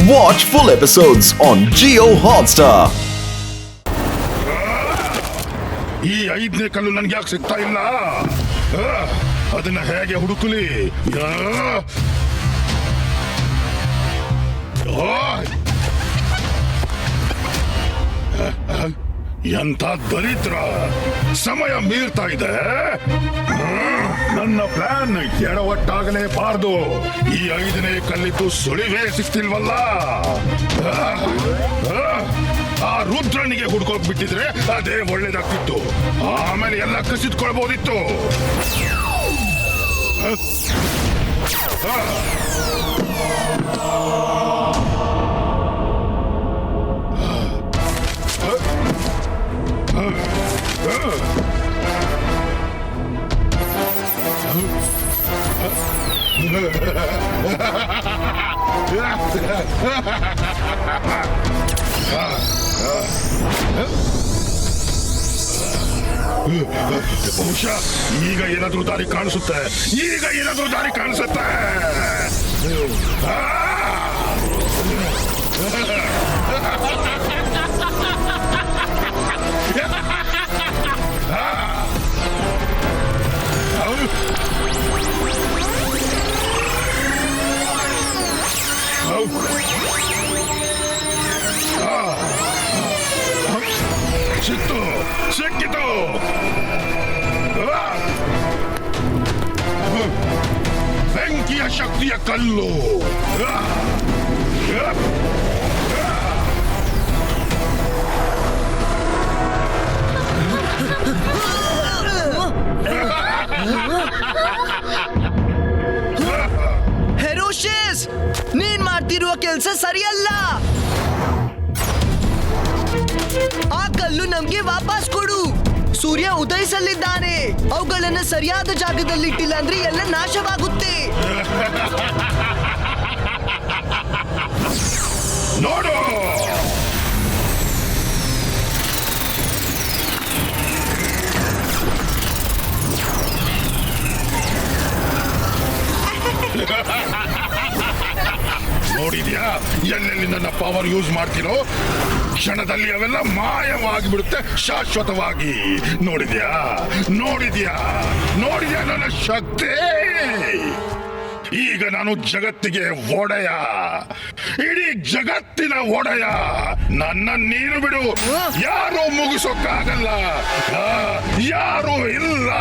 Watch full episodes on Jio Hotstar. ಈ 5ನೇ ಕಲ್ಲು ನನ್ಗೆ ಯಾಕೆ ಸಿಗ್ತಾ ಇಲ್ಲ? ಅದನ್ನ ಹೇಗೆ ಹುಡುಕಲಿ? ಎಂಥ ದರಿದ್ರ! ಸಮಯ ಮೀರ್ತಾ ಇದೆ. ನನ್ನ ಪ್ಲಾನ್ ಎಡವಟ್ಟಾಗಲೇಬಾರ್ದು. ಈ 5ನೇ ಕಲ್ಲಿದ್ದು ಸುಳಿವೇ ಸಿಗ್ತಿಲ್ವಲ್ಲ. ಆ ರುದ್ರನಿಗೆ ಹುಡ್ಕೋಕ್ ಬಿಟ್ಟಿದ್ರೆ ಅದೇ ಒಳ್ಳೇದಾಗ್ತಿತ್ತು. ಆಮೇಲೆ ಎಲ್ಲ ಕಸಿದ್ಕೊಳ್ಬಹುದಿತ್ತು. ಬಹುಶಃ ಈಗ ಏನಾದ್ರೂ ದಾರಿ ಕಾಣಿಸುತ್ತೆ. ಸಿಕ್ಕಿತು. ಬೆಂಕಿಯ ಶಕ್ತಿಯ ಕಲ್ಲು. ಹೆರೋಶಿಸ್, ನೀನ್ ಮಾಡ್ತಿರುವ ಕೆಲಸ ಸರಿಯಲ್ಲ. ಆ ಕಲ್ಲು ನಮ್ಗೆ ವಾಪಸ್ ಕೊಡು. ಸೂರ್ಯ ಉದಯಿಸಲಿದ್ದಾನೆ. ಅವುಗಳನ್ನ ಸರಿಯಾದ ಜಾಗದಲ್ಲಿ ಇಟ್ಟಿಲ್ಲ ಅಂದ್ರೆ ಎಲ್ಲ ನಾಶವಾಗುತ್ತೆ. ನೋಡು, ನೋಡಿದ್ಯಾ ಎಲ್ಲೆಲ್ಲಿ ನನ್ನ ಪವರ್ ಯೂಸ್ ಮಾಡ್ತೀರೋ? ಕ್ಷಣದಲ್ಲಿ ಅವೆಲ್ಲ ಮಾಯವಾಗಿ ಬಿಡುತ್ತೆ, ಶಾಶ್ವತವಾಗಿ. ನೋಡಿದ್ಯಾ ನನ್ನ ಶಕ್ತಿ? ಈಗ ನಾನು ಜಗತ್ತಿಗೆ ಒಡೆಯ, ಇಡೀ ಜಗತ್ತಿನ ಒಡೆಯ. ನನ್ನ ನೀನು ಬಿಡು, ಯಾರು ಮುಗಿಸೋಕ್ಕಾಗಲ್ಲ, ಯಾರು ಇಲ್ಲ.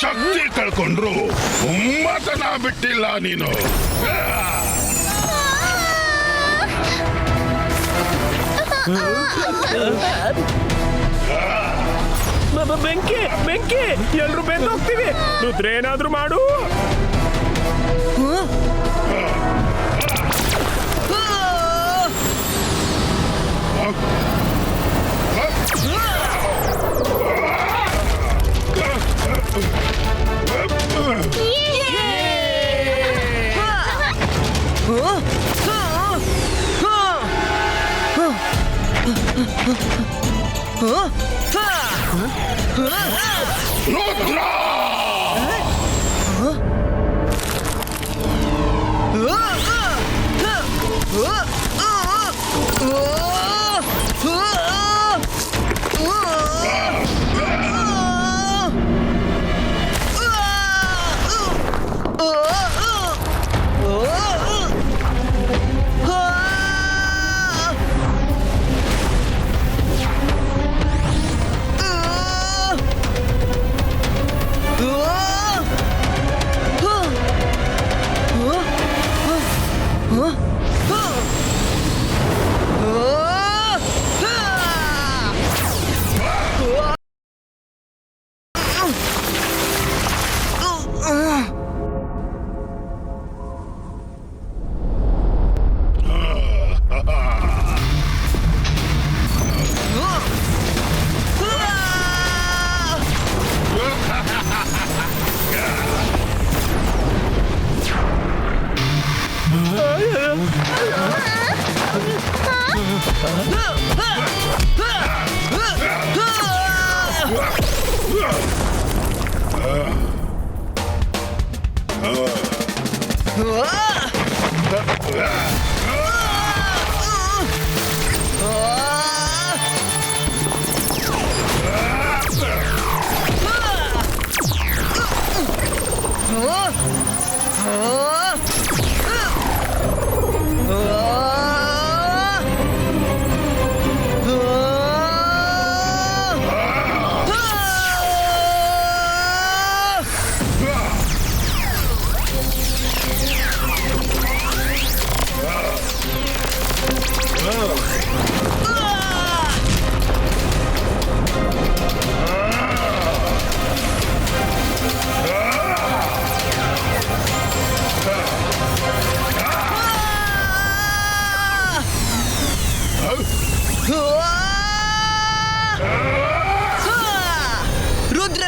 ಶಕ್ತಿ ಕಳ್ಕೊಂಡ್ರು ಮತನ ಬಿಟ್ಟಿಲ್ಲ ನೀನು. ಬೆಂಕಿ ಎಲ್ರು ಬೆಂದು ಹೋಗ್ತೀವಿ. ರುದ್ರ ಏನಾದ್ರೂ ಮಾಡು. ರುದ್ರ!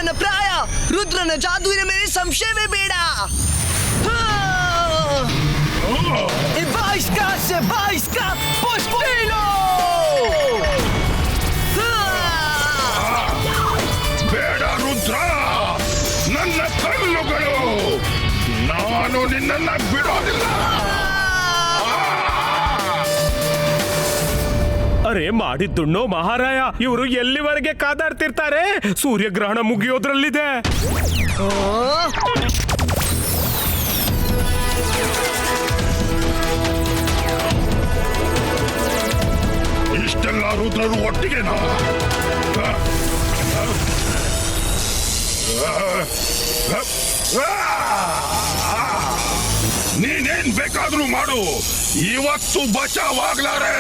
ರುದ್ರನ ಪ್ರಾಯ, ರುದ್ರನ ಜಾದುವಿನ ಮೇಲೆ ಸಂಶಯವೇ ಬೇಡ. ಬೇಡ ರುದ್ರ, ನನ್ನ ಕಲ್ಲುಗಳು, ನಾನು ನಿನ್ನನ್ನ ಬಿಡೋದಿಲ್ಲ. ಅರೆ ಮಾಡಿದ್ದುಣ್ಣೋ ಮಹಾರಾಯ, ಇವರು ಎಲ್ಲಿವರೆಗೆ ಕಾದಾಡ್ತಿರ್ತಾರೆ? ಸೂರ್ಯಗ್ರಹಣ ಮುಗಿಯೋದ್ರಲ್ಲಿದೆ. ಇಷ್ಟೆಲ್ಲ ರುದ್ರರು ಒಟ್ಟಿಗೆನಾ? ನೀನೇನ್ ಬೇಕಾದ್ರೂ ಮಾಡು, ಇವತ್ತು ಬಚಾವಾಗ್ಲಾರೆ.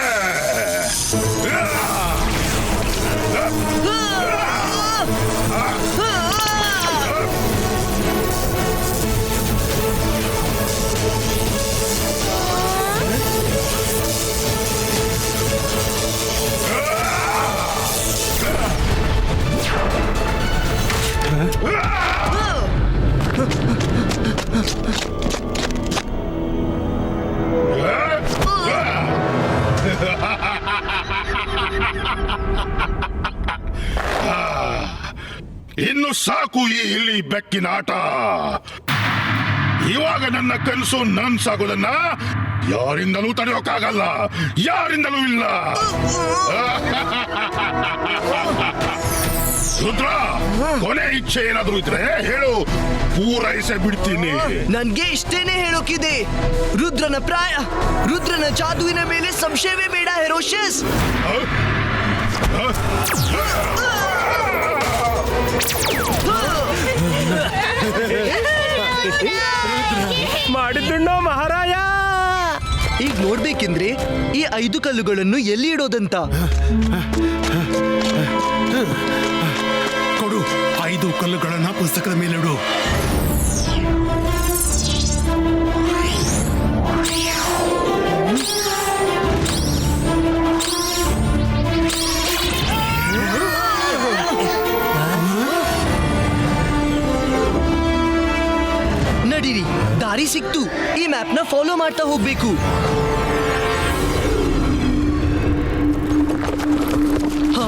ಇನ್ನು ಸಾಕು ಈ ಇಲಿ ಬೆಕ್ಕಿನ ಆಟ. ಇವಾಗ ನನ್ನ ಕನಸು ನನ್ಸಾಗೋದನ್ನ ಯಾರಿಂದಲೂ ತಡೆಯೋಕ್ಕಾಗಲ್ಲ, ಯಾರಿಂದಲೂ ಇಲ್ಲ. ರುದ್ರ, ಕೊನೆ ಇಚ್ಛೆ ಏನಾದ್ರೂ ಇದ್ರೆ ಹೇಳು, ಪೂರೈಸೇ ಬಿಡ್ತೀನಿ. ನನ್ಗೆ ಇಷ್ಟೇನೆ ಹೇಳೋಕಿದೆ. ರುದ್ರನ ಪ್ರಾಯ, ರುದ್ರನ ಜಾದುವಿನ ಮೇಲೆ ಸಂಶಯವೇ ಬೇಡ ಹೆರೋಷಸ್. ಮಾಡಿದ್ದುಣ್ಣೋ ಮಹಾರಾಯ. ಈಗ ನೋಡ್ಬೇಕೆಂದ್ರೆ ಈ 5 ಕಲ್ಲುಗಳನ್ನು ಎಲ್ಲಿ ಇಡೋದಂತ. ಕೊಡು, 5 ಕಲ್ಲುಗಳನ್ನ ಪುಸ್ತಕದ ಮೇಲಿಡು. ನಡೀರಿ, ದಾರಿ ಸಿಕ್ತು. ಈ ಮ್ಯಾಪ್ ನ ಫಾಲೋ ಮಾಡ್ತಾ ಹೋಗ್ಬೇಕು. ಹಾ,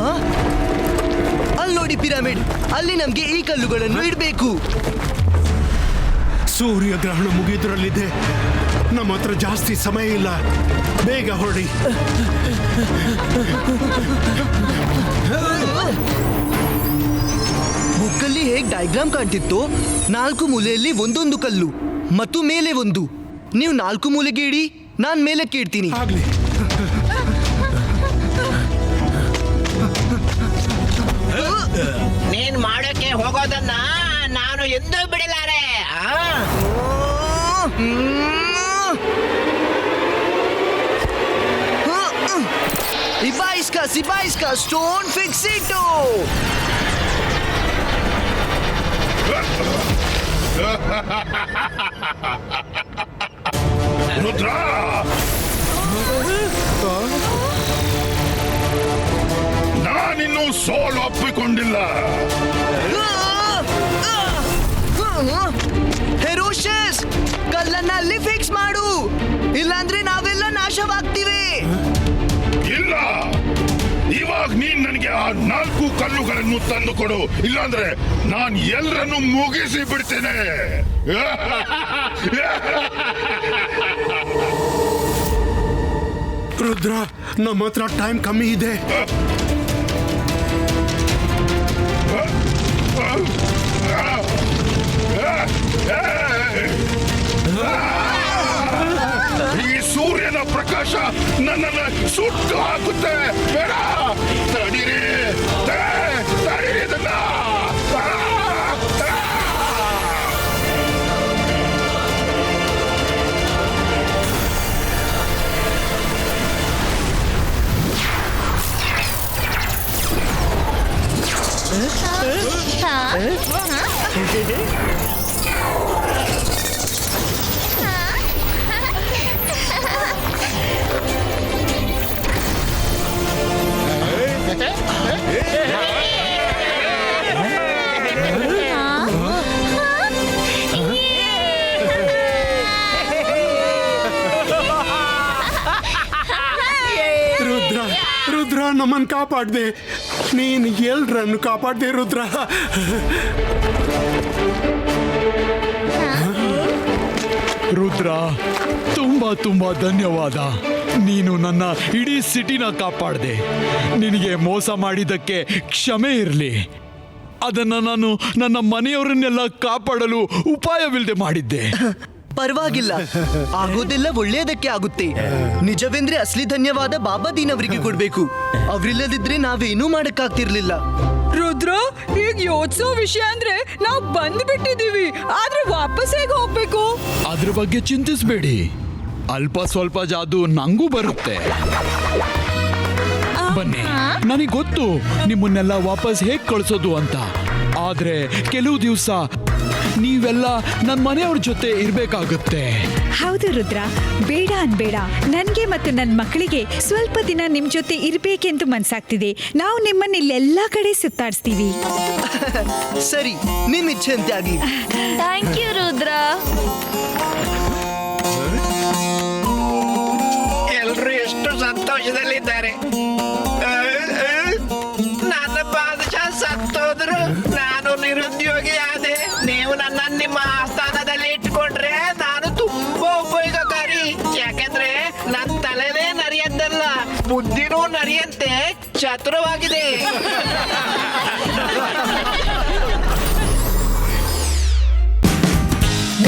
ಅಲ್ಲಿ ನೋಡಿ ಪಿರಮಿಡ್. ಅಲ್ಲಿ ನಮ್ಗೆ ಈ ಕಲ್ಲುಗಳನ್ನು ಇಡಬೇಕು. ಸೂರ್ಯಗ್ರಹಣ ಮುಗಿದ್ರಲ್ಲಿದೆ. ನಮ್ಮ ಹತ್ರ ಜಾಸ್ತಿ ಸಮಯ ಇಲ್ಲ, ಬೇಗ ಹೊರಡಿ. ಬುಕ್ಕಲ್ಲಿ ಹೇಗ್ ಡಯಾಗ್ರಾಮ್ ಕಾಣ್ತಿತ್ತೋ, 4 ಮೂಲೆಯಲ್ಲಿ ಒಂದೊಂದು ಕಲ್ಲು ಮತ್ತು ಮೇಲೆ ಒಂದು. ನೀವು 4 ಮೂಲೆಗೆ ಇಡಿ, ನಾನ್ ಮೇಲಕ್ಕೆ ಇಡ್ತೀನಿ. ಆಗ್ಲಿ. ನೀನ್ ಮಾಡೋಕೆ ಹೋಗೋದನ್ನ ನಾನು ಎಂದೂ ಬಿಡಲಾರೆ. Ibaiska, stone fix it. Rudra, ನಾನಿನ್ನೂ ಸೋಲು ಒಪ್ಪಿಕೊಂಡಿಲ್ಲ. ಹೆರೋಷಸ್, ಕಲ್ಲನ್ನ ಅಲ್ಲಿ ಫಿಕ್ಸ್ ಮಾಡು, ಇಲ್ಲಾಂದ್ರೆ ನಾವೆಲ್ಲ ನಾಶವಾಗ್ತೀವಿ. ಇಲ್ಲ, ಇವಾಗ ನೀನ್ ನನಗೆ ಆ 4 ಕಲ್ಲುಗಳನ್ನು ತಂದು ಕೊಡು, ಇಲ್ಲಾಂದ್ರೆ ನಾನು ಎಲ್ಲರನ್ನು ಮುಗಿಸಿ ಬಿಡ್ತೇನೆ. ರುದ್ರ, ನಮ್ಮ ಹತ್ರ ಟೈಮ್ ಕಮ್ಮಿ ಇದೆ. ಈ ಸೂರ್ಯನ ಪ್ರಕಾಶ ನನ್ನನ್ನು ಸುಟ್ಟು ಹಾಕುತ್ತೆ. ಬೇಡ, ತಡೀರಿ, ತಡೀರಿ ಇದನ್ನ. ನಮ್ಮನ್ನು ಕಾಪಾಡ್ದೆ. ನೀನು ಎಲ್ರನ್ನು ಕಾಪಾಡ್ದೆ ರುದ್ರ. ರುದ್ರ, ತುಂಬಾ ತುಂಬಾ ಧನ್ಯವಾದ. ನೀನು ನನ್ನ ಇಡೀ ಸಿಟಿನ ಕಾಪಾಡಿದೆ. ನಿನಗೆ ಮೋಸ ಮಾಡಿದ್ದಕ್ಕೆ ಕ್ಷಮೆ ಇರಲಿ. ಅದನ್ನ ನಾನು ನನ್ನ ಮನೆಯವರನ್ನೆಲ್ಲ ಕಾಪಾಡಲು ಉಪಾಯವಿಲ್ಲದೆ ಮಾಡಿದ್ದೆ. ಪರವಾಗಿಲ್ಲ, ಆಗೋದೆಲ್ಲ ಒಳ್ಳೆಯದಕ್ಕೆ ಆಗುತ್ತೆ. ನಿಜವೆಂದ್ರೆ ಅಸಲಿ ಧನ್ಯವಾದ ಬಾಬಾದೀನ್ ಅವರಿಗೆ ಕೊಡ್ಬೇಕು. ಅವ್ರಿಲ್ಲದಿದ್ರೆ ನಾವೇನೂ ಮಾಡಕ್ಕಾಗ್ತಿರ್ಲಿಲ್ಲ. ರುದ್ರ, ಈಗ ಯೋಚಿಸೋ ವಿಷಯ ಅಂದ್ರೆ ನಾವು ಬಂದ್ಬಿಟ್ಟಿದೀವಿ, ಆದ್ರೆ ವಾಪಸ್ ಹೇಗೆ ಹೋಗ್ಬೇಕು? ಅದ್ರ ಬಗ್ಗೆ ಚಿಂತಿಸ್ಬೇಡಿ. ಅಲ್ಪ ಸ್ವಲ್ಪ ಜಾದು ನಂಗೂ ಬರುತ್ತೆ. ಬನ್ನಿ, ನನಗೆ ಗೊತ್ತು ನಿಮ್ಮನ್ನೆಲ್ಲ ವಾಪಸ್ ಹೇಗ್ ಕಳ್ಸೋದು ಅಂತ. ಆದ್ರೆ ಕೆಲವು ದಿವಸ ನೀವೆಲ್ಲ ನನ್ನ ಮನೆಯವ್ರ ಜೊತೆ ಇರ್ಬೇಕಾಗುತ್ತೆ. ಹೌದು ರುದ್ರ, ಬೇಡ ಅನ್ಬೇಡ. ನನ್ಗೆ ಮತ್ತು ನನ್ನ ಮಕ್ಕಳಿಗೆ ಸ್ವಲ್ಪ ದಿನ ನಿಮ್ ಜೊತೆ ಇರ್ಬೇಕೆಂದು ಮನ್ಸಾಗ್ತಿದೆ. ನಾವು ನಿಮ್ಮನ್ನ ಇಲ್ಲೆಲ್ಲಾ ಕಡೆ ಸುತ್ತಾಡಿಸ್ತೀವಿ. ಸರಿ, ನಿಮ್ ಇಚ್ಛೆ ಅಂತೆ ಆಗ್ಲಿ. Thank you Rudra. ಎಲ್ರು ಎಷ್ಟು ಸಂತೋಷದಲ್ಲಿದ್ದಾರೆ. ನನ್ನ ಬಾದಶಾ ಸತ್ತೋದ್ರು, ನಾನು ನಿರುದ್ಯೋಗಿ ಆದೆ. ನೀವು ನನ್ನ ನಿಮ್ಮ ಆಸ್ಥಾನದಲ್ಲಿ ಇಟ್ಕೊಂಡ್ರೆ ನಾನು ತುಂಬಾ ಉಪಯೋಗಕಾರಿ. ಯಾಕಂದ್ರೆ ನನ್ನ ತಲೆನೇ ನರಿಯದ್ದಲ್ಲ, ಬುದ್ಧಿನೂ ನರಿಯಂತೆ ಚತುರವಾಗಿದೆ.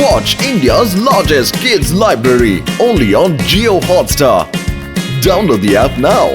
Watch India's largest kids library only on Jio Hotstar. Download the app now.